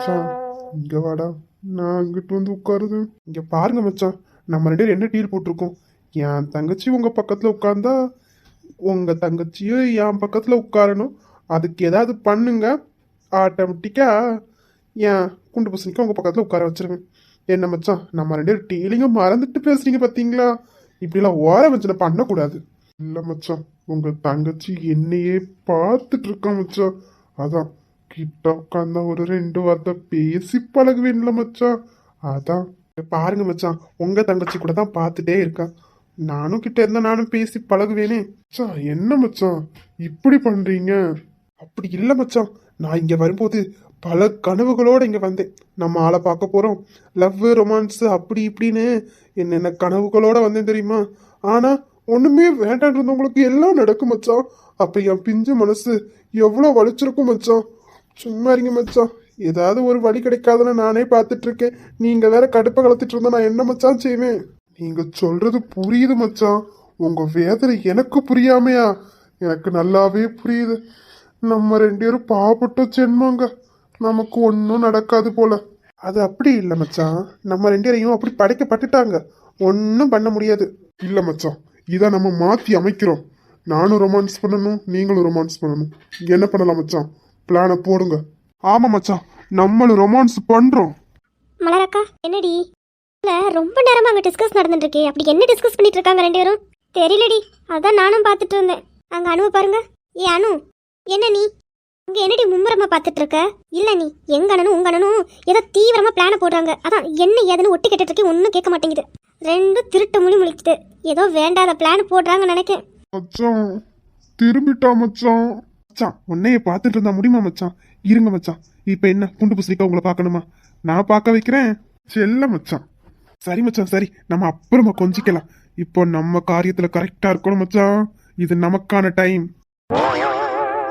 மச்சான் இங்க வாடா. நான் அங்கிட்டு வந்து உட்காருது. இங்க பாருங்க மச்சான், நம்ம ரெண்டு பேரும் என்ன டீல் போட்டிருக்கோம். என் தங்கச்சி உங்க பக்கத்துல உட்கார்ந்தா உங்க தங்கச்சியும் என் பக்கத்துல உட்காரணும். அதுக்கு ஏதாவது பண்ணுங்க, ஆட்டோமேட்டிக்கா என் குண்டு பசங்க உங்க பக்கத்துல உட்கார வச்சிருவேன். என்ன மச்சான், நம்ம ரெண்டு பேரும் டீலிங்க மறந்துட்டு பேசுறீங்க பாத்தீங்களா? இப்படிலாம் ஓர வச்சு பண்ணக்கூடாது. இல்ல மச்சான், உங்க தங்கச்சி என்னையே பார்த்துட்டு இருக்கா மச்சான். அதான் கிட்ட உட்காந்தா ஒரு 2 வார்த்தை பேசி பழகுவேன்ல மச்சான். அதான் பாருங்க மச்சான், உங்க தங்கச்சி கூட தான் பார்த்துட்டே இருக்கா. நானும் கிட்ட இருந்தா நானும் பேசி பழகுவேனே. மச்சான் என்ன மச்சான் இப்படி பண்றீங்க? அப்படி இல்லை மச்சான், நான் இங்க வரும்போது பல கனவுகளோட இங்க வந்தேன். நம்ம ஆளை பார்க்க போறோம், லவ் ரொமான்ஸ் அப்படி இப்படின்னு என்னென்ன கனவுகளோட வந்தேன் தெரியுமா? ஆனா ஒண்ணுமே வேண்டான் இருந்தவங்களுக்கு எல்லாம் நடக்கும் மச்சான். அப்ப என் பிஞ்சு மனசு எவ்வளவு வலிச்சிருக்கும் மச்சான். சும்மா இருங்க மச்சான், ஏதாவது ஒரு வழி கிடைக்காதுன்னு நானே பார்த்துட்டு இருக்கேன். நீங்க வேற கடுப்பை கலத்திட்டு இருந்தா நான் என்ன மச்சான் செய்வேன்? நீங்க சொல்றது புரியுது மச்சான், உங்க வேதனை எனக்கு புரியாமையா? எனக்கு நல்லாவே புரியுது. நம்ம 2 பேரும் பாவப்பட்ட ஜென்மங்க, நமக்கு ஒன்றும் நடக்காது போல. அது அப்படி இல்லை மச்சான், நம்ம 2 பேரையும் அப்படி படைக்கப்பட்டுட்டாங்க, ஒன்றும் பண்ண முடியாது. இல்லை மச்சான், இதை நம்ம மாற்றி அமைக்கிறோம். நானும் ரொமான்ஸ் பண்ணணும், நீங்களும் ரொமான்ஸ் பண்ணணும். என்ன பண்ணலாம் மச்சான்? பிளானை போடுங்க. ஆமா மச்சான், நம்மளும் ரொமான்ஸ் பண்றோம். மலரக்கா என்னடி இல்ல ரொம்ப நேரமா அங்க டிஸ்கஸ் நடந்துட்டு இருக்கே. அப்படி என்ன டிஸ்கஸ் பண்ணிட்டு இருக்காங்க 2 பேரும்? தெரியலடி, அதான் நானும் பார்த்துட்டு இருந்தேன். அங்க அனுவ பாருங்க. ஏ அனு, என்ன நீ இங்க என்னடி மும்முரமா பார்த்துட்டு இருக்க? இல்ல நீ எங்க அண்ணனும் உங்க அண்ணனும் ஏதோ தீவிரமா பிளான போடுறாங்க. அதான் என்ன ஏதுன்னு ஒட்டி கேட்டுட்டு இருக்கேன், ஒன்னும் கேட்க மாட்டேங்குது. 2 திருட்டு மொழி முழிக்குது. ஏதோ வேண்டாத பிளான் போடுறாங்கன்னு நினைக்கேன். மச்சான் திரும்பிட்டா மச்சான். மச்சான் உன்னைய பார்த்துட்டு இருந்தா முடியுமா மச்சான்? இருங்க மச்சான், இப்ப என்ன குண்டு புசிக்கா உங்களை பார்க்கணுமா? நான் பார்க்க வைக்கிறேன். செல்ல மச்சான். சரி மச்சான் சரி, நம்ம அப்புறமா கொஞ்சிக்கலாம். இப்போ நம்ம காரியத்துல கரெக்டா இருக்கணும் மச்சான். இது நமக்கான டைம்.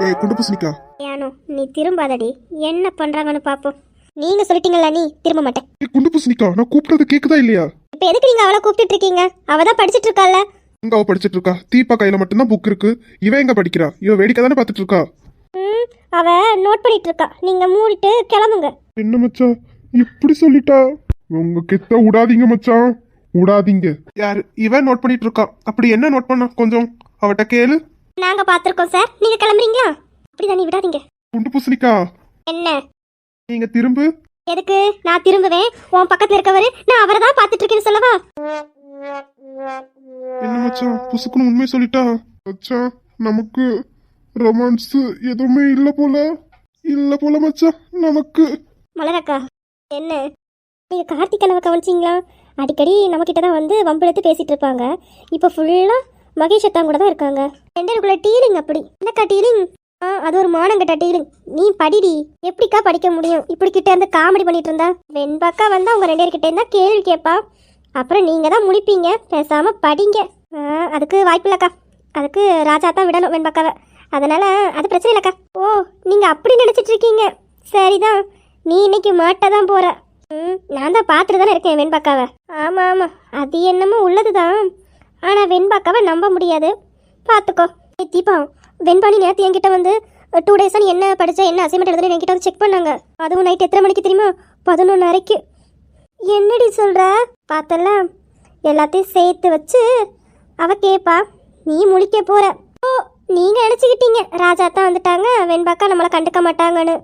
ஏய் குண்டு புசிக்கா. ஏனோ நீ திரும்பாதடி, என்ன பண்றாங்கன்னு பாப்போம். நீங்க சொல்லிட்டீங்களா நீ திரும்ப மாட்டேன். ஏய் குண்டு புசிக்கா, நான் கூப்பிட்டது கேக்குதா இல்லையா? இப்ப எதுக்கு நீங்க அவளை கூப்பிட்டு இருக்கீங்க? அவதான் படிச்சிட்டு இருக்கால. எங்க அவ படிச்சிட்டு இருக்கா? தீபா கையில மட்டும்தான் புக் இருக்கு. இவ எங்க படிக்கிறா? இவ வேடிக்கை தானே பார்த்துட்டு இருக்கா. அவ நோட் பண்ணிட்டு இருக்கா. நீங்க மூடிட்டு கிளம்புங்க. என்ன மச்சான் இப்படி சொல்லிட்டா? உங்க கெத்த விடாதீங்க மச்சான், விடாதீங்க. யாரு இவன் நோட் பண்ணிட்டு இருக்கா? அப்படி என்ன நோட் பண்ணா கொஞ்சம் அவட்ட கேளு. நாங்க பாத்துருக்கோம் சார், நீங்க கிளம்புறீங்களா? அப்படிதான், நீ விடாதீங்க. குண்டு பூசணிக்கா என்ன? நீங்க திரும்பு. எதுக்கு நான் திரும்புவேன்? உன் பக்கத்துல இருக்கவரு நான் அவரை தான் பாத்துட்டு இருக்கேன்னு சொல்லவா? என்ன மச்சான் புசுக்குன்னு உண்மை சொல்லிட்டா? மச்சான் நமக்கு ரொமான்ஸ் எதுவுமே இல்ல போல. இல்ல போல மச்சான் நமக்கு. மலரக்கா என்ன நீங்க கார்த்திக் அண்ணாவை கவனிச்சிங்களா? அடிக்கடி நம்ம கிட்ட தான் வந்து வம்பிழுத்து பேசிட்டு இருப்பாங்க. இப்போ ஃபுல்லா மகேஷ் அத்தான் கூட தான் இருக்காங்க. 2 பேருக்குள்ள டீலிங். அப்படி என்னக்கா டீலிங்? அது ஒரு மானங்கட்ட டீலிங். நீ படிடி. எப்படிக்கா படிக்க முடியும் இப்படி கிட்ட இருந்து காமெடி பண்ணிட்டு இருந்தா? வெண்பாக்கா வந்து அவங்க 2 பேர்கிட்ட இருந்தா கேள்வி கேட்பா, அப்புறம் நீங்க தான் முடிப்பீங்க. பேசாம படிங்க. அதுக்கு வாய்ப்பு இல்லக்கா. அதுக்கு ராஜா தான் விடணும் வெண்பாக்காவை. அதனால அது பிரச்சனை இல்லக்கா. ஓ நீங்க அப்படி நினைச்சிட்டு இருக்கீங்க. சரிதான், நீ இன்னைக்கு மாட்டதான் போற. நான் தான் பார்த்துட்டு தானே இருக்கேன் வெண்பாக்காவை. ஆமா ஆமா, அது என்னமோ உள்ளதுதான். ஆனா வெண்பாக்காவை நம்ப முடியாது, பார்த்துக்கோ. தீபா, வெண்பாணி நேற்று என்கிட்ட வந்து 2 டேஸா நீ என்ன படிச்ச, என்ன அசைன்மெண்ட் எழுதுன்னு என்கிட்ட வந்து செக் பண்ணாங்க. அதுவும் நைட் எத்தனை மணிக்கு தெரியுமா? 11:30. என்னடி சொல்ற? பார்த்தல, எல்லாத்தையும் சேர்த்து வச்சு அவ கேப்பா, நீ முழிக்க போற. ஓ நீங்க நினைச்சுக்கிட்டீங்க ராஜா தான் வந்துட்டாங்க, வெண்பாக்கா நம்மளை கண்டுக்க மாட்டாங்கன்னு.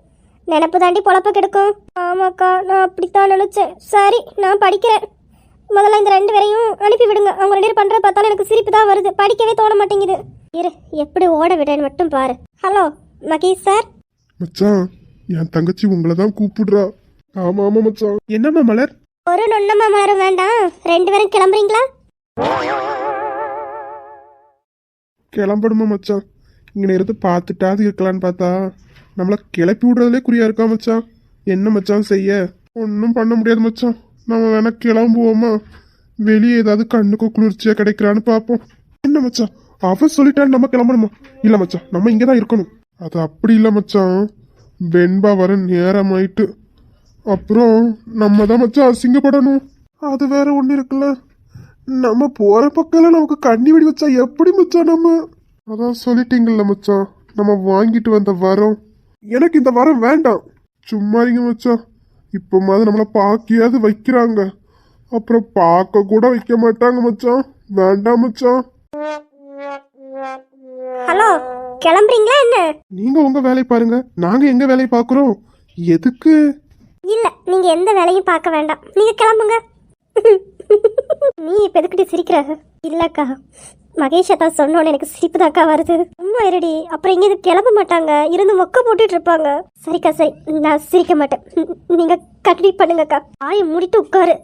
நினப்பு தாண்டி பொழப்ப கெடுக்கும். ஆமாக்கா, நான் அப்படித்தான் நினைச்சேன். சரி நான் படிக்கிறேன். முதல்ல இந்த 2 பேரையும் அனுப்பி விடுங்க. அவங்க 2 பேரும் பண்ற பார்த்தாலும் எனக்கு சிரிப்பு தான் வருது. படிக்கவே தோண மாட்டேங்குது. இரு எப்படி ஓட விடுறேன்னு மட்டும் பாரு. Hello Mahesh sir. மச்சான் என் தங்கச்சி உங்களை தான் கூப்பிடுறா. ஆமா ஆமா மச்சான். என்னம்மா மலர்? ஒரு நொன்னமா மலரும் வேண்டாம், 2 பேரும் கிளம்புறீங்களா? கிளம்பணுமா மச்சான்? இங்கே இருந்து பார்த்துட்டாது இருக்கலான்னு பார்த்தா நம்மளை கிளப்பி விடுறதுலே குறியா இருக்கா மச்சான். என்ன மச்சான் செய்ய? ஒன்றும் பண்ண முடியாது மச்சான். நம்ம வேணா கிளம்புவோமா? வெளியே ஏதாவது கண்ணுக்கு குளிர்ச்சியா கிடைக்கிறான்னு பார்ப்போம். என்ன மச்சான் அவ சொல்லிட்டான்னு நம்ம கிளம்பணுமா? இல்லை மச்சான் நம்ம இங்கே தான் இருக்கணும். அது அப்படி இல்லை மச்சான், வெண்பா வர நேரம் ஆயிட்டு. அப்புறம் நம்ம தான் மச்சான் அசிங்கப்படணும். அது வேற ஒன்று இருக்குல்ல. நம்ம போற பக்கம் நமக்கு கண்ணி வெடி வச்சா எப்படி மச்சான்? நம்ம அதான் சொல்லிட்டீங்கல்ல மச்சான், நம்ம வாங்கிட்டு வந்த வரோம். எனக்கு இந்த வரம் வேண்டாம். சும்மா இருங்க மச்சான், இப்போமாவது நம்மளை பார்க்கையாவது வைக்கிறாங்க, அப்புறம் பார்க்க கூட வைக்க மாட்டாங்க மச்சான். வேண்டாம் மச்சான். ஹலோ, கிளம்புறீங்களா என்ன? நீங்க உங்க வேலையை பாருங்க, நாங்க எங்க வேலையை பார்க்குறோம். எதுக்கு? இல்ல, நீங்க எந்த வேலையும் பார்க்க வேண்டாம், நீங்க கிளம்புங்க. நீ இப்ப எதுக்கிட்ட சிரிக்கிற? இல்லக்கா, மகேஷ் அக்கா சொன்னோன்னு எனக்கு சிரிப்பு தாக்கா வருது. சும்மா இருடி, அப்புறம் இங்க இது கிளம்ப மாட்டாங்க, இருந்து மொக்க போட்டுட்டு இருப்பாங்க. சரிக்கா சரி, நான் சிரிக்க மாட்டேன். நீங்க கண்டினியூ பண்ணுங்கக்கா. ஆய மூடிட்டு உட்காரு.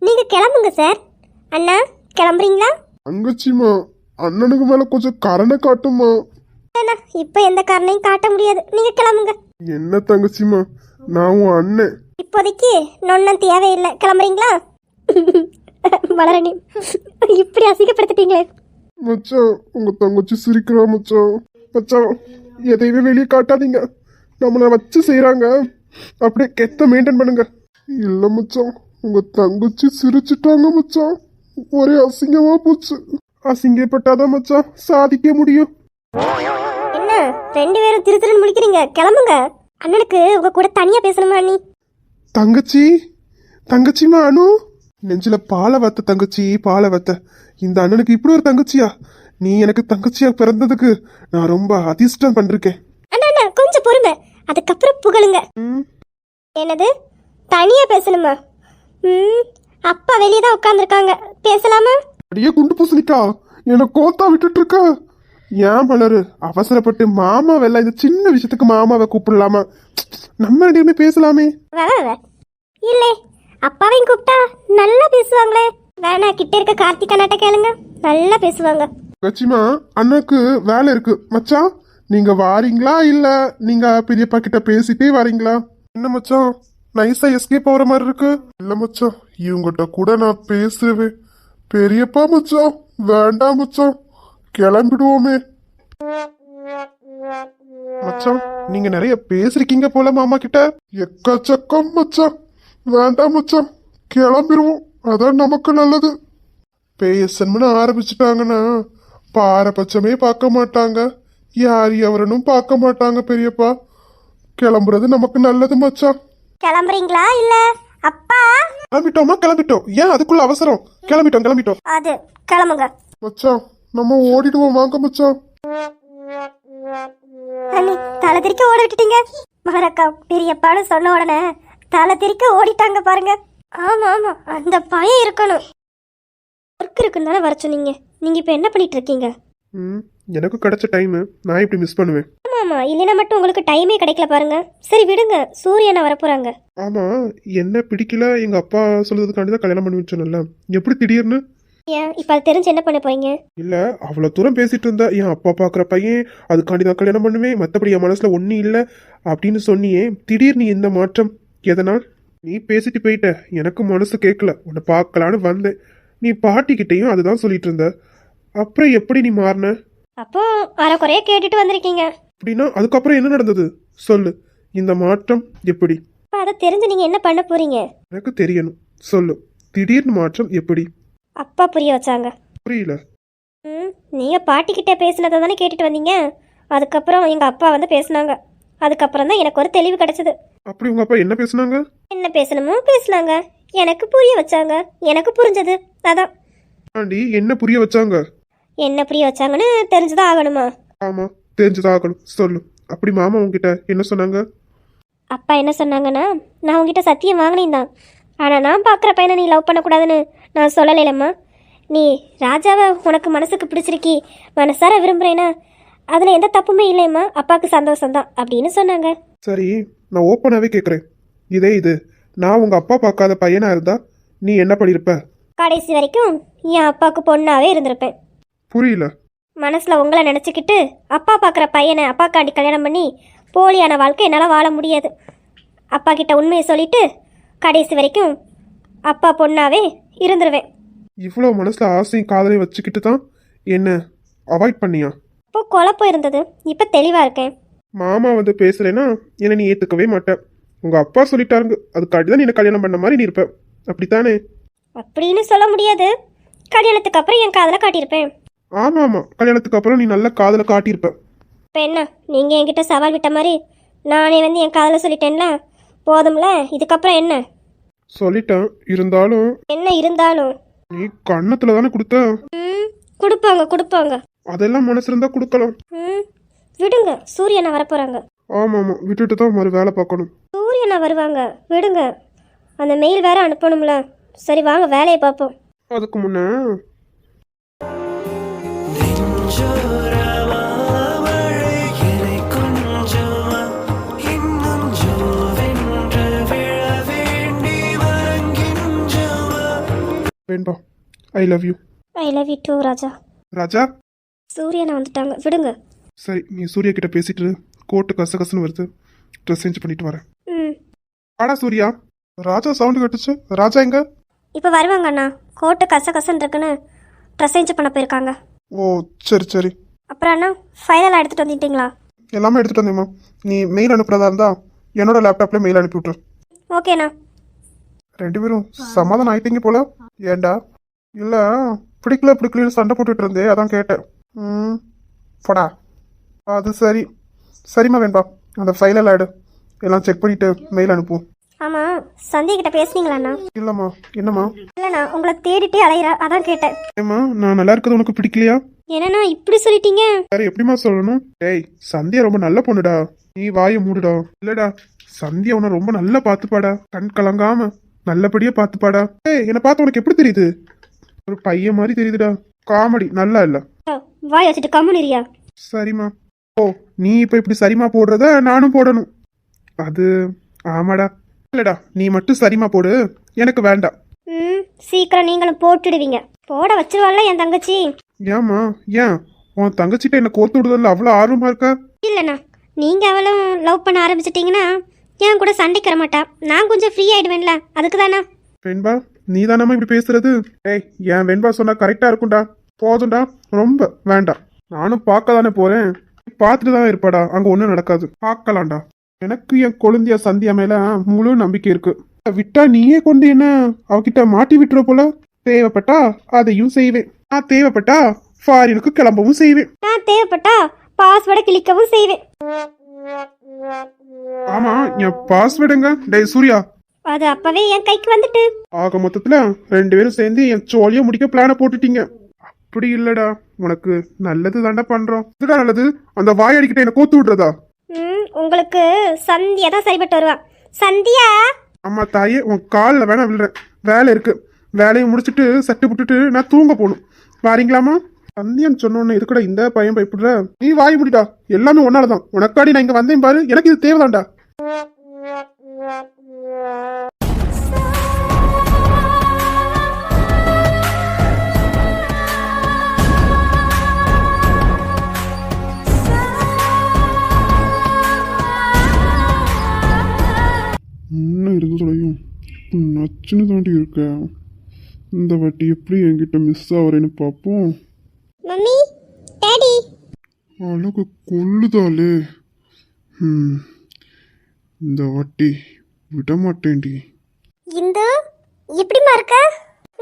நீங்க கிளம்புங்க சார். அண்ணா கிளம்புறீங்களா? தங்கச்சிமா, அண்ணனுக்கு மேல கொஞ்சம் கருணை காட்டுமா. அண்ணா, இப்ப எந்த காரணையும் காட்ட முடியாது, நீங்க கிளம்புங்க. என்ன தங்கச்சிமா, நான் உன் அண்ணன். இப்போதைக்கு நொன்னும் தேவையில்லை, கிளம்புறீங்களா? வளரணி, இப்படி அசிங்கப்படுத்திட்டீங்களே. மச்சான், உங்க தங்கச்சி சிரிக்கிறா மச்சான். மச்சான், எதையுமே வெளியே காட்டாதீங்க, நம்மளை வச்சு செய்யறாங்க, அப்படியே கெத்த மெயின்டைன் பண்ணுங்க. இல்ல மச்சான், உங்க தங்கச்சி சிரிச்சிட்டாங்க மச்சான், ஒரே அசிங்கமா போச்சு. அசிங்கப்பட்டாதான் மச்சான் சாதிக்க முடியும். என்ன ரெண்டு பேரும் திரு திருன்னு முடிக்கிறீங்க? கிளம்புங்க. அண்ணனுக்கு உங்க கூட தனியா பேசணுமா? நீ தங்கச்சி, தங்கச்சிமா அனு, நெஞ்சில பாலை வத்த தங்கச்சி, பாலை வத்த. இந்த அண்ணனுக்கு இப்படி ஒரு தங்கச்சியா? நீ எனக்கு தங்கச்சியா பிறந்ததுக்கு நான் ரொம்ப அதிர்ஷ்டம் பண்றேன். அண்ணா அண்ணா, கொஞ்சம் பொறுமை, அதுக்கப்புறம் புகழுங்க. என்னது, தனியா பேசணுமா? அப்பா வெளியே தான் உட்காந்துருக்காங்க, பேசலாமா? அடியே குண்டு பூசணிக்கா, என்ன கோத்தா விட்டுட்டு இருக்க. ஏன் மலரு அவசரப்பட்டு மாமா வெல்ல இந்த சின்ன விஷயத்துக்கு மாமாவை கூப்பிடலாமா? நம்ம ரெண்டுமே பேசலாமே. இல்லை, அப்பாவையும் கூப்பிட்டா நல்லா பேசுவாங்களே. வேணா, கிட்ட இருக்க கார்த்திக் அண்ணாட்ட கேளுங்க, நல்லா பேசுவாங்க. கச்சிமா, அண்ணாக்கு வேலை இருக்கு மச்சான், நீங்க வாரீங்களா இல்ல நீங்க பெரியப்பா கிட்ட பேசிட்டே வரீங்களா? என்ன மச்சான், நைஸா எஸ்கேப் ஆகிற மாதிரி இருக்கு. இல்ல மச்சான், இவங்கிட்ட கூட நான் பேசுவேன். பெரியப்பா மச்சான், வேண்டாம் மச்சான், கிளம்பிடுவோமே. மச்சான், நீங்க நிறைய பேசிருக்கீங்க போல மாமா கிட்ட. எக்கச்சக்கம் மச்சான், வேண்டாம் மச்சான், கிளம்பிடுவோம், அதான் நமக்கு நல்லது. பேசணும்னு ஆரம்பிச்சுட்டாங்கன்னா பாரபட்சமே பார்க்க மாட்டாங்க, யார் எவரனும் பார்க்க மாட்டாங்க. பெரியப்பா, கிளம்புறது நமக்கு நல்லது மச்சான். கிளம்புறீங்களா இல்ல அப்பா? கிளம்பிட்டோமா? கிளம்பிட்டோம். ஏன் அதுக்குள்ள அவசரம்? கிளம்பிட்டோம் கிளம்பிட்டோம். அது கிளம்புங்க மச்சான், நம்ம ஓடிடுவோம், வாங்க மச்சான். அண்ணி, தலை திரிக்க ஓட விட்டுட்டீங்க. மகரக்கா பெரியப்பான்னு சொன்ன உடனே தலை திரிக்க ஓடிட்டாங்க பாருங்க. ஆமா ஆமா, அந்த பயம் இருக்கணும். ஒர்க் இருக்குன்னு வர சொன்னீங்க, நீங்க இப்ப என்ன பண்ணிட்டு இருக்கீங்க? எனக்கு கிடைச்ச டைம் நான் இப்படி மிஸ் பண்ணுவேன். ஆமா ஆமா, இல்லைன்னா மட்டும் உங்களுக்கு டைமே கிடைக்கல பாருங்க. சரி விடுங்க, சூரியனை வரப்போறாங்க. ஆமா, என்ன பிடிக்கல, எங்க அப்பா சொல்றதுக்காண்டி தான் கல்யாணம் பண்ணி வச்சோம்ல, எப்படி திடீர்னு? ஏன் இப்ப அது தெரிஞ்சு என்ன பண்ண போறீங்க? இல்ல, அவ்வளவு தூரம் பேசிட்டு இருந்தா என் அப்பா பாக்குற பையன், அதுக்காண்டி தான் கல்யாணம் பண்ணுவேன், மத்தபடி என் மனசுல ஒன்னும் இல்ல அப்படின்னு சொன்னியே, திடீர்னு இந்த மாற்றம் எதனால்? நீ பேசிட்டு போயிட்ட, எனக்கு மனசு கேட்கல, உன்னை பார்க்கலான்னு வந்தேன். நீ பாட்டிக்கிட்டையும் அதுதான் சொல்லிட்டு இருந்த, அப்புறம் எப்படி நீ மாறின? அப்போ அரைக்குறைய கேட்டுட்டு வந்திருக்கீங்க அப்படின்னா அதுக்கப்புறம் என்ன நடந்தது சொல்லு, இந்த மாற்றம் எப்படி? அதை தெரிஞ்சு நீங்க என்ன பண்ண போறீங்க? எனக்கு தெரியணும், சொல்லு, திடீர்னு மாற்றம் எப்படி? அப்பா புரிய வச்சாங்க. புரியல. நீங்க பாட்டிக்கிட்ட பேசினதை தானே கேட்டுட்டு வந்தீங்க, அதுக்கப்புறம் எங்க அப்பா வந்து பேசினாங்க, அதுக்கப்புறம் தான் எனக்கு ஒரு தெளிவு கிடைச்சது. அப்படி உங்க அப்பா என்ன பேசுனாங்க? என்ன பேசணுமோ பேசினாங்க, எனக்கு புரிய வச்சாங்க, எனக்கு புரிஞ்சது, அதான். ஆண்டி, என்ன புரிய வச்சாங்க? என்ன புரிய வச்சாங்கன்னு தெரிஞ்சுதான் ஆகணுமா? ஆமா, தெரிஞ்சுதான் ஆகணும், சொல்லு. அப்படி மாமா உங்ககிட்ட என்ன சொன்னாங்க? அப்பா என்ன சொன்னாங்கன்னா, நான் உங்ககிட்ட சத்தியம் வாங்கினேன் தான், ஆனால் நான் பார்க்குற பையனை நீ லவ் பண்ணக்கூடாதுன்னு நான் சொல்லலைலம்மா. நீ ராஜாவை உனக்கு மனசுக்கு பிடிச்சிருக்கி மனசார விரும்புகிறேன்னா அதில் எந்த தப்புமே இல்லைம்மா, அப்பாவுக்கு சந்தோஷம்தான் அப்படின்னு சொன்னாங்க. சரி, நான் ஓப்பனாகவே கேட்குறேன், இது நான் உங்கள் அப்பா பார்க்காத பையனா இருந்தா நீ என்ன பண்ணியிருப்ப? கடைசி வரைக்கும் என் அப்பாவுக்கு பொண்ணாவே இருந்திருப்பேன். புரியல. மனசில் உங்களை நினச்சிக்கிட்டு அப்பா பார்க்குற பையனை அப்பாக்காண்டி கல்யாணம் பண்ணி போலியான வாழ்க்கை என்னால் வாழ முடியாது. அப்பா கிட்ட உண்மையை சொல்லிட்டு கடைசி வரைக்கும் அப்பா பொண்ணாவே இருந்துருவேன். இவ்வளோ மனசில் ஆசையும் காதலையும் வச்சுக்கிட்டு தான் என்ன அவாய்ட் பண்ணியா? இப்போ குழப்பம் இருந்தது, இப்போ தெளிவாக இருக்கேன். மாமா வந்து பேசலைன்னா என்னை நீ ஏற்றுக்கவே மாட்டேன். உங்கள் அப்பா சொல்லிட்டாருங்க, அதுக்காண்டி தான் நீ என்ன கல்யாணம் பண்ண மாதிரி நீ இருப்ப, அப்படித்தானே? அப்படின்னு சொல்ல முடியாது, கல்யாணத்துக்கு அப்புறம் என் காதலை காட்டியிருப்பேன். ஆமாம் ஆமாம், கல்யாணத்துக்கு அப்புறம் நீ நல்ல காதலை காட்டியிருப்ப. இப்போ என்ன, நீங்கள் என்கிட்ட சவால் விட்ட மாதிரி நானே வந்து என் காதலை சொல்லிட்டேன்ல, போதும்ல, இதுக்கப்புறம் என்ன? சொல்லிட்டேன், இருந்தாலும் என்ன இருந்தாலும்? நீ கண்ணத்துல தானே கொடுத்த. ம், கொடுப்பாங்க கொடுப்பாங்க. அதெல்லாம் மனசு இருந்தா கொடுக்கலாம். ம், விடுங்க, சூரியனை வரப்போறாங்க. ஆமா ஆமா, விட்டுட்டு தான் மறு வேலை பார்க்கணும். சூரியனை வருவாங்க, விடுங்க. அந்த மெயில் வேற அனுப்பணும்ல. சரி வாங்க வேலையை பார்ப்போம். அதுக்கு முன்ன வேண்டா. I love you. I love you too Raja. Raja, சூரியனை வந்துட்டாங்க, விடுங்க. சரி நீ சூர்யா கிட்ட பேசிட்டு கோட்டு கசகசன்னு வருது, ட்ரெஸ் சேஞ்ச் பண்ணிட்டு வரேன். ம், ஆடா சூர்யா, ராஜா சவுண்டு கட்டுச்சு. ராஜா எங்க? இப்போ வருவாங்க அண்ணா. கோட்டு கசகசன்னு இருக்குன்னு ட்ரெஸ் சேஞ்ச் பண்ண போயிருக்காங்க. ஓ சரி சரி. அப்புறம் அண்ணா, ஃபைனலாக எடுத்துகிட்டு வந்துட்டீங்களா? எல்லாமே எடுத்துட்டு வந்தேம்மா. நீ மெயில் அனுப்புறதா இருந்தா என்னோட லேப்டாப்ல மெயில் அனுப்பி விட்டுரு. ஓகேண்ணா. ரெண்டு பேரும் சமாதானம் ஆயிட்டீங்க போல. ஏண்டா? இல்ல பிடிக்கலன்னு சண்டை போட்டுட்டு இருந்தே, அதான் கேட்டேன். ம், போடா. அது சரி. சரிம்மா, வேண்டா. அந்த ஃபைலெல்லாம் எடு, எல்லாம் செக் பண்ணிட்டு மெயில் அனுப்புவோம். ஆமாம், சந்தியா கிட்ட பேசுனீங்களாண்ணா? இல்லம்மா. என்னம்மா? இல்லைண்ணா, உங்களை தேடிட்டே அலையிறா, அதான் கேட்டேன். ஏம்மா, நான் நல்லா இருக்கிறது உனக்கு பிடிக்கலையா? என்னண்ணா இப்படி சொல்லிட்டீங்க? வேற எப்படிமா சொல்லணும்? டேய், சந்தியா ரொம்ப நல்ல பொண்ணுடா, நீ வாயை மூடுடா. இல்லடா, சந்தியா உன்னை ரொம்ப நல்லா பார்த்துப்பாடா, கண் கலங்காம நல்லபடியா பார்த்துப்பாடா. ஏய், என்னை பார்த்து உனக்கு எப்படி தெரியுது? ஒரு பையன் மாதிரி தெரியுதுடா. காமெடி நல்லா இல்ல. வாய் வச்சுட்டு கம்முனிரியா. சரிம்மா. ஓ, நீ இப்ப இப்படி சரிமா போடுறத நானும் போடணும். அது ஆமாடா. இல்லடா, நீ மட்டும் சரிமா போடு, எனக்கு வேண்டாம். ம், சீக்கிரம் நீங்களும் போட்டுடுவீங்க. போட வச்சிருவாள்ல என் தங்கச்சி. ஏம்மா? ஏன் உன் தங்கச்சிட்ட என்ன கோத்து விடுறதுல அவ்வளோ ஆர்வமா இருக்கா? இல்லைண்ணா, நீங்கள் அவளும் லவ் பண்ண ஆரம்பிச்சிட்டிங்கன்னா என் கூட சண்டைக்கு வர மாட்டா. நான் கொஞ்சம் ஃப்ரீ ஆயிடுவேன்ல, அதுக்கு தானே. வெண்பா, நீ தானம்மா இப்படி பேசுறது? ஏய், ஏன் வெண்பா சொன்னா கரெக்டா இருக்கும்டா. போதும்டா, ரொம்ப வேண்டாம். நானும் பார்க்க தானே போறேன், பார்த்துட்டு தான் இருப்பாடா. அங்க ஒன்றும் நடக்காது, பார்க்கலாம்டா. எனக்கு என் கொழுந்தியா சந்தியா மேல முழு நம்பிக்கை இருக்கு. விட்டா நீயே கொண்டு என்ன அவகிட்ட மாட்டி விட்டுற போல. தேவைப்பட்டா அதையும் செய்வேன். நான் தேவைப்பட்டா ஃபாரினுக்கு கிளம்பவும் செய்வேன். நான் தேவைப்பட்டா பாஸ்வேர்டை கிளிக்கவும் செய்வேன். ஆமா, என் பாஸ்வேர்டுங்க? டேய் சூர்யா, அது அப்பவே என் கைக்கு வந்துட்டு. ஆக மொத்தத்துல ரெண்டு பேரும் சேர்ந்து என் சோழிய முடிக்க பிளான போட்டுட்டீங்க. அப்படி இல்லடா, உனக்கு நல்லது தாண்டா பண்றோம். இதுடா நல்லது, அந்த வாயடிக்கிட்ட என்ன கோத்து விடுறதா? ம், உங்களுக்கு சந்தியா தான் சரிப்பட்டு வருவா. சந்தியா. அம்மா தாயே, உன் காலில் வேணா விழுறேன். வேலை இருக்கு, வேலையை முடிச்சுட்டு சட்டு புட்டுட்டு நான் தூங்க போகணும். வாரீங்களாமா? சந்தியான்னு சொன்னோன்னு எதுக்குடா இந்த பையன் பயப்படுற? நீ வாய் முடிடா, எல்லாமே ஒன்னாலதான். உனக்காடி நான் இங்க வந்தேன் பாரு, எனக்கு இது தேவைதான்டா. இன்னும் இருந்ததுலையும் நச்சுன்னு தாண்டி இருக்க. இந்த வாட்டி எப்படி என்கிட்ட மிஸ் ஆகிறேன்னு பார்ப்போம். Mummy, daddy. அழகு கொள்ளுதாலே. இந்த வாட்டி விட மாட்டேன்டி. இந்த எப்படிமா இருக்க?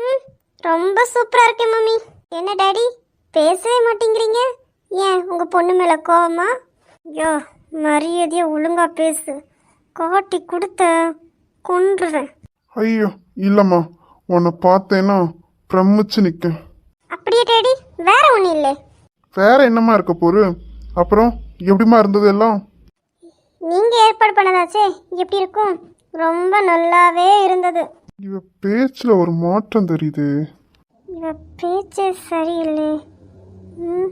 ம், ரொம்ப சூப்பரா இருக்கேன் மம்மி. என்ன டாடி பேசவே மாட்டேங்கிறீங்க? ஏன் உங்க பொண்ணு மேல கோவமா? ஐயோ, மரியாதையா ஒழுங்கா பேசு, காட்டி கொடுத்த கொன்றுவேன். ஐயோ இல்லம்மா, உன்னை பார்த்தேன்னா பிரமிச்சு நிற்க. அப்படியே டாடி, வேற ஒன்றும் இல்லை. வேற என்னம்மா இருக்க போரு? அப்புறம் எப்படிமா இருந்தது எல்லாம்? நீங்க ஏற்பாடு பண்ணதாச்சே, எப்படி இருக்கும்? ரொம்ப நல்லாவே இருந்தது. இவ பேச்சுல ஒரு மாற்றம் தெரியுது. இவ பேச்சே சரியில்லை. ம்,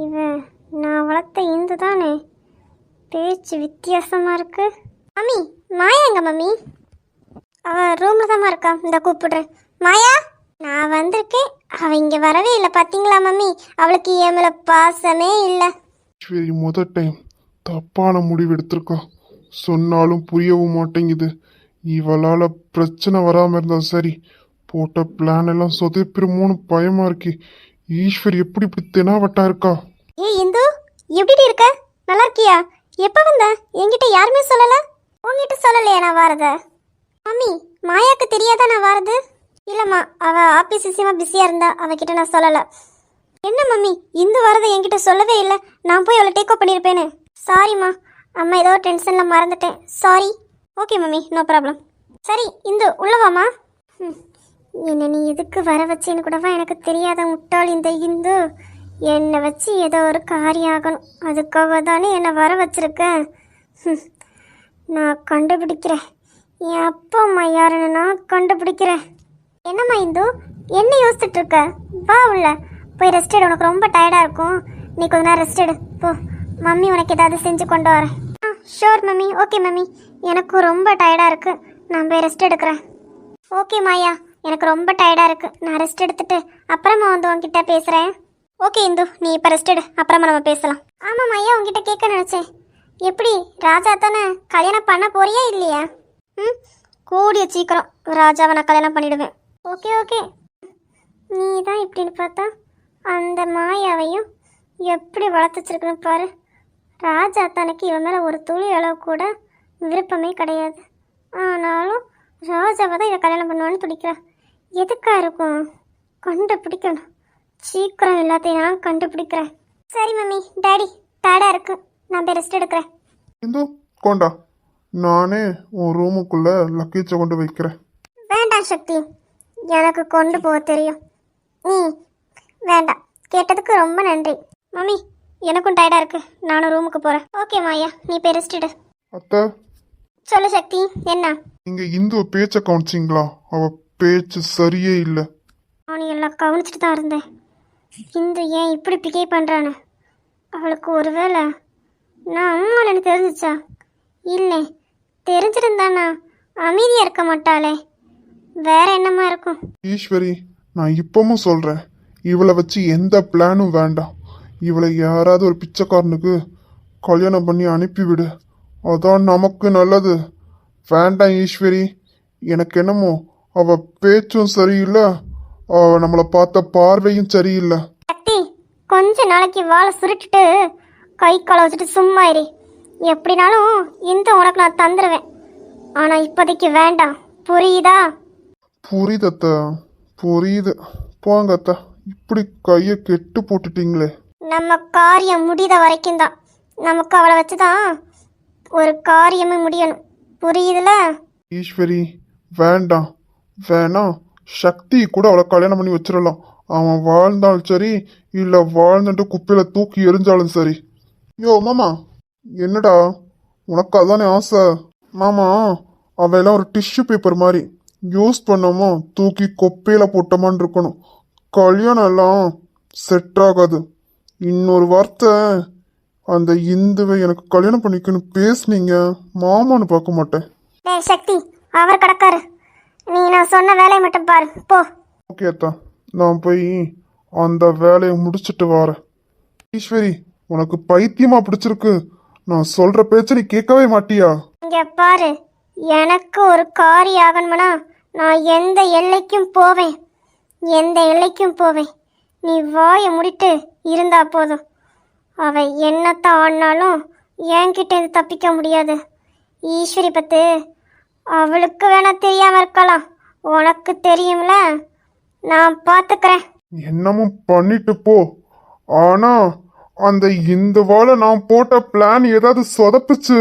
இவ நான் வளர்த்த இந்து தானே, பேச்சு வித்தியாசமா இருக்கு. மம்மி, மாயா எங்க மம்மி? அவ ரூம்ல தான் இருக்கா, இந்த கூப்பிடுறேன். மாயா, நான் வந்திருக்கேன், அவ இங்க வரவே இல்லை. பாத்தீங்களா மம்மி, அவளுக்கு என் மேல பாசமே இல்லை. சரி, முதல் டைம் தப்பான முடிவு எடுத்திருக்கா. சொன்னாலும் புரியவும் மாட்டேங்குது. இவளால பிரச்சனை வராம இருந்தா சரி, போட்ட பிளான் எல்லாம் சொதப்பிருமோன்னு பயமா இருக்கு. ஈஸ்வர் எப்படி இப்படி தெனாவட்டா இருக்கா? ஏய் இந்து, எப்படி இருக்க? நல்லா இருக்கியா? எப்ப வந்த? என்கிட்ட யாருமே சொல்லல. உங்ககிட்ட சொல்லலையா நான் வரத? மம்மி, மாயாக்கு தெரியாதா நான் வரது? இல்லம்மா, அவ ஆபீஸ் விஷயமா பிஸியா இருந்தா, அவகிட்ட நான் சொல்லல. என்ன மம்மி, இந்து வரதை என்கிட்ட சொல்லவே இல்லை. நான் போய் அவளை டேக் அப் பண்ணியிருப்பேனே. சாரிம்மா, அம்மா ஏதோ டென்ஷன்ல மறந்துட்டேன், sorry. Okay mummy, no problem. சரி இந்து உள்ளவாமா. என்ன நீ எதுக்கு வர வச்சேன்னு கூடவா எனக்கு தெரியாத முட்டாள் இந்த இந்து. என்னை வச்சு ஏதோ ஒரு காரியம் ஆகணும், அதுக்காக தானே என்னை வர வச்சிருக்கேன். நான் கண்டுபிடிக்கிறேன், என் அப்பா அம்மா யாருன்னு நான் கண்டுபிடிக்கிறேன். என்னம்மா இந்து, என்ன யோசிச்சுட்டு இருக்க? வா உள்ள போய் ரெஸ்ட் எடு, உனக்கு ரொம்ப டயர்டாக இருக்கும். நீ கொஞ்ச நேரம் ரெஸ்ட் எடு போ. மம்மி உனக்கு ஏதாவது செஞ்சு கொண்டு வரேன். Sure mummy. ஓகே மம்மி, எனக்கும் ரொம்ப டயர்டாக இருக்கு, நான் போய் ரெஸ்ட் எடுக்கிறேன். ஓகே மாயா, எனக்கு ரொம்ப டயர்டாக இருக்கு, நான் ரெஸ்ட் எடுத்துட்டு அப்புறமா வந்து உன்கிட்ட பேசுகிறேன். ஓகே இந்து, நீ இப்போ ரெஸ்ட் எடு, அப்புறமா நம்ம பேசலாம். ஆமாம் மாயா, உங்ககிட்ட கேட்க நினச்சேன். எப்படி ராஜா தானே கல்யாணம் பண்ண போறியா இல்லையா? கூடிய சீக்கிரம் ராஜாவை நான் கல்யாணம் பண்ணிடுவேன். Okay okay. நீ தான் இப்படின்னு பார்த்தா அந்த மாயாவையும் எப்படி வளர்த்து வச்சிருக்கணும் பாரு. ராஜா தனக்கு இவன் மேலே ஒரு துளி அளவு கூட விருப்பமே கிடையாது. ஆனாலும் ராஜாவை தான் இதை கல்யாணம் பண்ணுவான்னு துடிக்கிறான். எதுக்கா இருக்கும்? கண்டுபிடிக்கணும், சீக்கிரம் எல்லாத்தையும் நான் கண்டுபிடிக்கிறேன். சரி மம்மி, டேடி டயர்டாக இருக்கு, நான் போய் ரெஸ்ட் எடுக்கிறேன். இந்து கொண்டா, நானே உன் ரூமுக்குள்ள லக்கேஜை கொண்டு வைக்கிறேன். வேண்டாம் சக்தி, எனக்கு கொண்டு போக தெரியும். நீ வேண்டாம், கேட்டதுக்கு ரொம்ப நன்றி. மம்மி எனக்கும் டயர்டாக இருக்கு, நானும் ரூமுக்கு போகிறேன். ஓகே மாயா, நீ போய் ரெஸ்ட் எடு. அத்தை, சொல்லு சக்தி, என்ன? நீங்க இந்து பேச்சை கவனிச்சிங்களா? அவ பேச்சு சரியே இல்லை. நான் எல்லாம் கவனிச்சுட்டு தான் இருந்தேன். இந்து ஏன் இப்படி பிகேவ் பண்ணுறானு? அவளுக்கு ஒருவேளை நான் அம்மா எனக்கு தெரிஞ்சிச்சா? இல்லை, தெரிஞ்சிருந்தானா அமைதியாக இருக்க மாட்டாளே, வேற என்னமா இருக்கும்? ஈஸ்வரி, நான் இப்பவும் சொல்றேன், இவளை வச்சு எந்த பிளானும் வேண்டாம். இவளை யாராவது ஒரு பிச்சைக்காரனுக்கு கல்யாணம் பண்ணி அனுப்பிவிடு, அதான் நமக்கு நல்லது. வேண்டாம் ஈஸ்வரி, எனக்கு என்னமோ அவ பேச்சும் சரியில்லை, அவ நம்மளை பார்த்த பார்வையும் சரியில்லை. சக்தி, கொஞ்ச நாளைக்கு வாழை சுருட்டிட்டு கை காலை வச்சுட்டு சும்மா இரு. எப்படினாலும் இந்த உனக்கு நான் தந்துடுவேன், ஆனால் இப்போதைக்கு வேண்டாம், புரியுதா? புரியுது அத்தை, புரியுது. போங்க அத்தை, இப்படி கையை கெட்டு போட்டுட்டீங்களே. நம்ம காரியம் முடித வரைக்கும் தான், நமக்கு அவளை வச்சு தான் ஒரு காரியமே முடியணும், புரியுதுல? ஈஸ்வரி வேண்டாம், வேணாம். சக்தி கூட அவளை கல்யாணம் பண்ணி வச்சிடலாம். அவன் வாழ்ந்தாலும் சரி, இல்லை வாழ்ந்துட்டு குப்பையில தூக்கி எரிஞ்சாலும் சரி. யோ மாமா, என்னடா உனக்கு அதானே ஆசை? மாமா, அவையெல்லாம் ஒரு டிஷ்யூ பேப்பர் மாதிரி, யூஸ் பண்ணோமோ தூக்கி குப்பையில போட்டோமான்னு இருக்கணும். கல்யாணம் எல்லாம் செட் ஆகாது. இன்னொரு வார்த்தை அந்த இந்துவை எனக்கு கல்யாணம் பண்ணிக்கணும் பேசுனீங்க, மாமான்னு பார்க்க மாட்டேன். டேய் சக்தி, அவர் கிடக்காரு, நீ நான் சொன்ன வேலையை மட்டும் பாரு போ. ஓகே அத்தா, நான் போய் அந்த வேலையை முடிச்சுட்டு வரேன். ஈஸ்வரி, உனக்கு பைத்தியமா பிடிச்சிருக்கு? நான் சொல்ற பேச்ச நீ கேட்கவே மாட்டியா? இங்க பாரு, எனக்கு ஒரு காரியம் ஆகணும்னா நான் எந்த எல்லைக்கும் போவேன், எந்த எல்லைக்கும் போவேன். நீ வாயை முடிட்டு இருந்தா போதும். அவ என்னத்தான் ஆடினாலும் என்கிட்ட இருந்து தப்பிக்க முடியாது. ஈஸ்வரி பத்து அவளுக்கு வேணா தெரியாம இருக்கலாம், உனக்கு தெரியும்ல, நான் பார்த்துக்கிறேன். என்னமும் பண்ணிட்டு போ. ஆனா அந்த இந்த வாழை நான் போட்ட பிளான் ஏதாவது சொதப்புச்சு,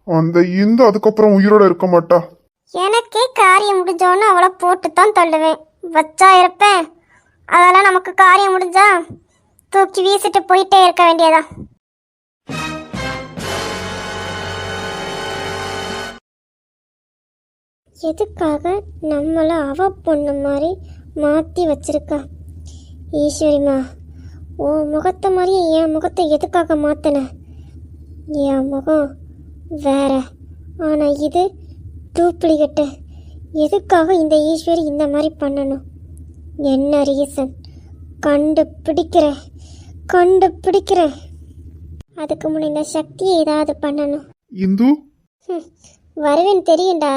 அந்த இந்து அதுக்கப்புறம் உயிரோட இருக்க மாட்டா. எனக்கே காரியம் முடிஞ்சோன்னு அவளை போட்டு தான் தள்ளுவேன், வச்சா இருப்பேன். அதெல்லாம் நமக்கு காரியம் முடிஞ்சா தூக்கி வீசிட்டு போயிட்டே இருக்க வேண்டியதா. எதுக்காக நம்மளை அவ பொண்ணு மாதிரி மாற்றி வச்சிருக்கா? ஈஸ்வரிமா, உன் முகத்தை மாதிரியே என் முகத்தை எதுக்காக மாற்றின? என் முகம் வேற, ஆனால் இது டூப்ளிகேட்டு. எதுக்காக இந்த ஈஸ்வரி இந்த மாதிரி பண்ணணும்? என்ன ரீசன்? கண்டுபிடிக்கிறேன், கண்டுபிடிக்கிறேன். அதுக்கு முன்னாடி இந்த சக்தியை ஏதாவது பண்ணணும். இந்து வருவேன்னு தெரியும்டா.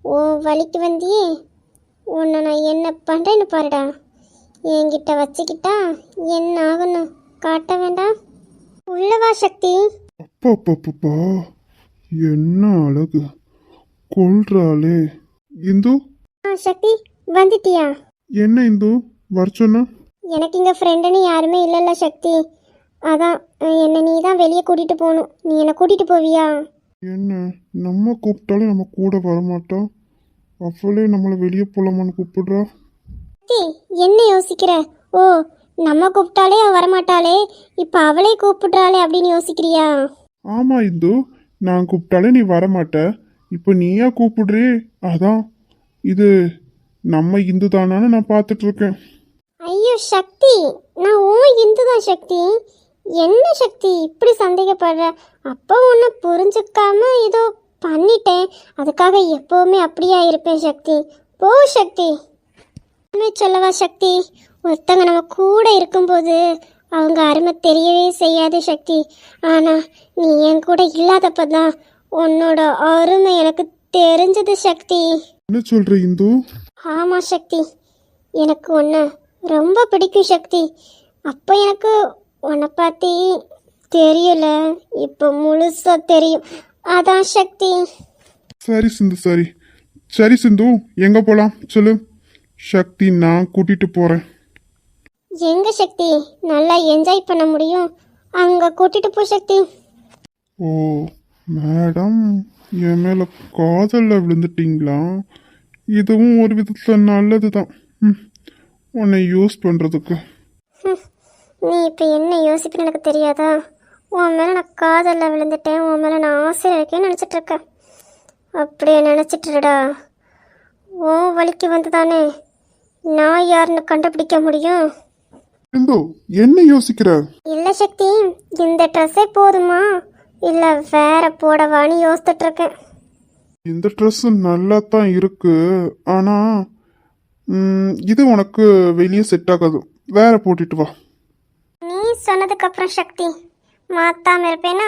ஓ வலிக்கு வந்தியே, உன்னை நான் என்ன பண்ணுறேன்னு பாருடா. என்கிட்ட வச்சுக்கிட்டா என்ன ஆகணும் காட்ட வேண்டாம். உள்ளவா சக்தி. அப்பா, என்ன அழகு, கொல்றாளே. இந்து, சக்தி வந்துட்டியா? என்ன இந்து வர சொன்ன? எனக்கு இங்கே ஃப்ரெண்டுன்னு யாருமே இல்லைல்ல சக்தி, அதான் என்னை நீ தான் வெளியே கூட்டிகிட்டு போகணும். நீ என்னை கூட்டிகிட்டு போவியா? என்ன நம்ம கூப்பிட்டாலும் நம்ம கூட வரமாட்டோம், அவளே நம்மளை வெளியே போலாமான்னு கூப்பிடுறா. சக்தி, என்ன யோசிக்கிற? ஓ, நம்ம கூப்பிட்டாலே அவ வரமாட்டாளே, இப்போ அவளே கூப்பிடுறாளே அப்படின்னு யோசிக்கிறியா? ஆமா இந்து, நான் கூப்பிட்டாலே நீ வரமாட்ட, இப்போ நீயா கூப்பிடுறே, அதான் இது நம்ம இந்து தானான்னு நான் பார்த்துட்டு இருக்கேன். ஐயோ சக்தி, நான் ஓ இந்து தான் சக்தி. என்ன சக்தி இப்படி சந்தேகப்படுற? அப்போ ஒன்று புரிஞ்சுக்காம ஏதோ பண்ணிட்டேன், அதுக்காக எப்போவுமே அப்படியா இருப்பேன் சக்தி. போ சக்தி. உண்மை சொல்லவா சக்தி, ஒருத்தங்க நம்ம கூட இருக்கும்போது அவங்க அருமை தெரியவே செய்யாது சக்தி. ஆனால் நீ என் கூட இல்லாதப்ப தான் உன்னோட அருமை எனக்கு தெரிஞ்சது சக்தி. என்ன சொல்ற இந்து? ஆமாம் சக்தி, எனக்கு உன்னை ரொம்ப பிடிக்கும் சக்தி. அப்போ எனக்கு உன்னை பற்றி தெரியல, இப்போ முழுசாக தெரியும், அதான் சக்தி. சரி சிந்து, சரி சரி சிந்து, எங்க போலாம் சொல்லு, சக்தி நான் கூட்டிட்டு போறேன். எங்க சக்தி நல்லா என்ஜாய் பண்ண முடியும், அங்கே கூட்டிட்டு போ சக்தி. ஓ மேடம், என் மேல காதல்ல விழுந்துட்டீங்களா? இதுவும் ஒரு விதத்துல நல்லது தான், உன்னை யூஸ் பண்றதுக்கு. நீ இப்போ என்ன யோசிப்பேன்னு எனக்கு தெரியாதா? உன் மேலே நான் காதலில் விழுந்துட்டேன், உன் மேலே நான் ஆசையாக இருக்கேன்னு நினச்சிட்டு இருக்கேன். அப்படியே நினச்சிட்டுடா, உன் வழிக்கு வந்து தானே நான் யாருன்னு கண்டுபிடிக்க முடியும். இந்து, என்ன யோசிக்கிற? இல்லை சக்தி, இந்த ட்ரெஸ்ஸே போதுமா இல்லை வேற போடவான்னு யோசிச்சுட்டு இருக்கேன். இந்த ட்ரெஸ் நல்லா தான் இருக்கு, ஆனா இது உனக்கு வெளியே செட் ஆகாது, வேற போட்டுட்டு வா. நீ சொன்னதுக்கப்புறம் சக்தி மாத்தாம இருப்பேனா?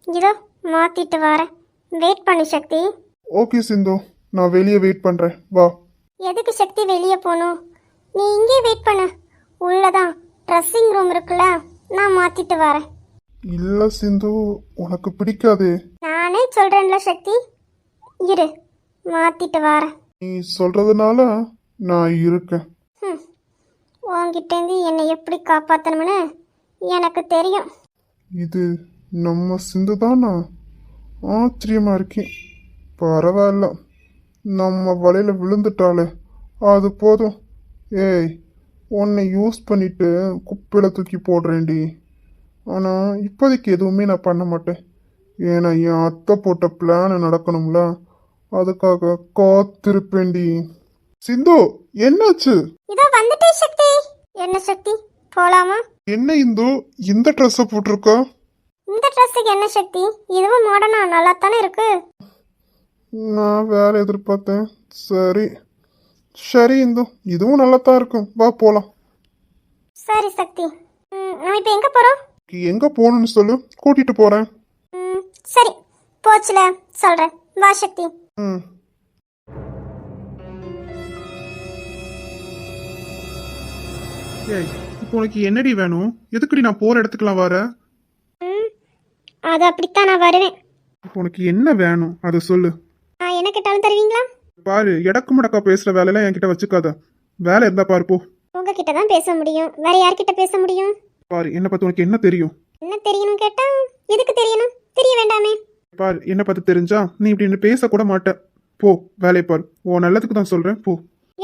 இதோ மாத்திட்டு வரேன், வெயிட் பண்ணு சக்தி. ஓகே சிந்து, நான் வெளியே வெயிட் பண்றேன், வா. எதுக்கு சக்தி வெளியே போகணும்? நீ இங்கே வெயிட் பண்ணு, உள்ளதான் ட்ரெஸ்ஸிங் ரூம் இருக்குல்ல, நான் மாத்திட்டு வரேன். இல்ல சிந்து, உனக்கு பிடிக்காதே. நானே சொல்றேன்ல சக்தி, இரு மாத்திட்டு வரேன். நீ சொல்றதுனால நான் இருக்கேன். உன்கிட்டேருந்து என்னை எப்படி காப்பாற்றணும்னு எனக்கு தெரியும். இது நம்ம சிந்து தானா? ஆச்சரியமா இருக்கேன். பரவாயில்ல, நம்ம வலையில விழுந்துட்டாலே அது போதும். ஏய், உன்னை யூஸ் பண்ணிட்டு குப்பையில தூக்கி போடுறேன்டி. ஆனால் இப்போதைக்கு எதுவுமே நான் பண்ண மாட்டேன், ஏன்னா என் அத்தை போட்ட பிளான் நடக்கணும்ல, அதுக்காக காத்திருப்பேன்டி. சிந்து, என்னாச்சு? இதோ வந்துட்டே சக்தி. என்ன சக்தி, போலாமா? என்ன இந்து இந்த ட்ரெஸ்ஸை போட்டிருக்கா? இந்த ட்ரெஸ்ஸுக்கு என்ன சக்தி, இதுவும் மாடர்னா நல்லா தானே இருக்கு. நான் வேற எதிர்பார்த்தேன். சரி சரி இந்து, இதுவும் நல்லா தான் இருக்கும், வா போலாம். சரி சக்தி, நம்ம இப்போ எங்கே போகிறோம்? எங்க போகணும்னு சொல்லு, கூட்டிட்டு போறேன். சரி, போச்சுல சொல்கிறேன், வா சக்தி. ம். ஏய், இப்போ உனக்கு என்னடி வேணும்? எதுக்குடி நான் போற இடத்துக்குலாம் வர? அது அப்படித்தான் நான் வருவேன். இப்போ உனக்கு என்ன வேணும் அதை சொல்லு. நான் என்ன கேட்டாலும் தருவீங்களா? பாரு, எடக்கு முடக்கா பேசுற வேலையெல்லாம் என்கிட்ட வச்சுக்காத. வேலை இருந்தா பாரு, போ. உங்ககிட்ட தான் பேச முடியும், வேற யார்கிட்ட பேச முடியும்? பாரு, என்னை பத்தி உனக்கு என்ன தெரியும்? என்ன தெரியணும் கேட்டா, எதுக்கு தெரியணும்? தெரிய வேண்டாமே. பாரு, என்னை பத்தி தெரிஞ்சா நீ இப்படி பேசக்கூட மாட்ட. போ, வேலையை பாரு. உன் நல்லதுக்கு தான் சொல்றேன், போ.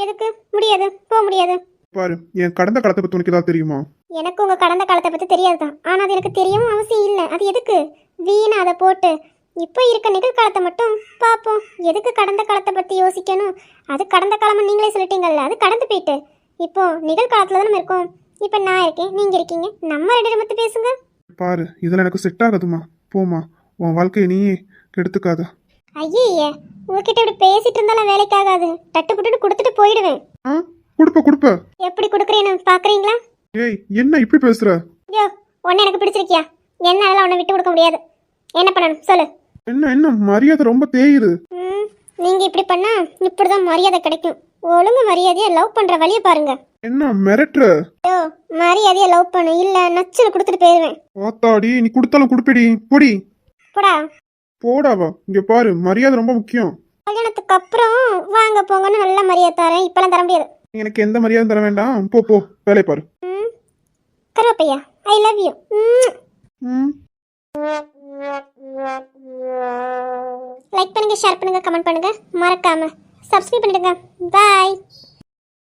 எதுக்கு? முடியாது, போக முடியாது. பாரு, என் கடந்த காலத்தை பத்தி உனக்கு ஏதாவது தெரியுமா? எனக்கு உங்க கடந்த காலத்தை பத்தி தெரியாதுதான், ஆனா அது எனக்கு தெரியவும் அவசியம் இல்லை. அது எதுக்கு வீணா அதை போட்டு இப்போ இருக்க நிகழ்காலத்தை மட்டும் பார்ப்போம். எதுக்கு கடந்த காலத்தை பத்தி யோசிக்கணும்? அது கடந்த காலமா நீங்களே சொல்லிட்டீங்கல்ல, அது கடந்து போயிட்டு இப்போ நிகழ்காலத்துல தான் நம்ம இருக்கோம். இப்போ நான் இருக்கேன், நீங்க இருக்கீங்க, நம்ம ரெண்டு பேரும் மட்டும் பேசுங்க. பாரு, இதெல்லாம் எனக்கு செட் ஆகாதுமா, போமா. உன் வாழ்க்கையை நீயே கெடுத்துக்காத. ஐயே, உங்ககிட்ட இப்படி பேசிட்டு இருந்தாலும் வேலைக்காகாது, தட்டு புட்டுன்னு கொடுத்துட்டு போயிடுவேன். ஆ, கொடுப்ப எப்படி கொடுக்குறேன்னு பாக்குறீங்களா? ஏய், என்ன இப்படி பேசுற? ஐயோ, உன்னை எனக்கு பிடிச்சிருக்கியா? என்ன அதெல்லாம் உன்னை விட்டு கொடுக்க முடியாது. என்ன பண்ணணும் சொல்லு. என்ன மரியாதை ரொம்ப தேயுது. நீங்க இப்படி பண்ணா இப்படிதான் மரியாதை கிடைக்கும். ஒழுங்கு மரியாதையா லவ் பண்ற வழியை பாருங்க. என்ன மிரட்டுற? ஐயோ, மரியாதையா லவ் பண்ணு, இல்ல நச்சுன்னு கொடுத்துட்டு போயிருவேன். ஓத்தாடி, நீ கொடுத்தாலும் கொடுப்பிடி, பொடி. போடா. போடாவா, இங்க பாரு, மரியாதை ரொம்ப முக்கியம். கல்யாணத்துக்கு அப்புறம் வாங்க போங்கன்னு நல்ல மரியாதை தரேன், இப்பெல்லாம் தர முடியாது. எனக்கு எந்த மரியாதை தர வேண்டாம், போ போ, வேலையை பாரு. கருவப்பையா, ஐ லவ் யூ. ம் லைக் பண்ணுங்க, ஷேர் பண்ணுங்க, கமெண்ட் பண்ணுங்க, மறக்காம சப்ஸ்கிரைப் பண்ணிடுங்க. பாய்.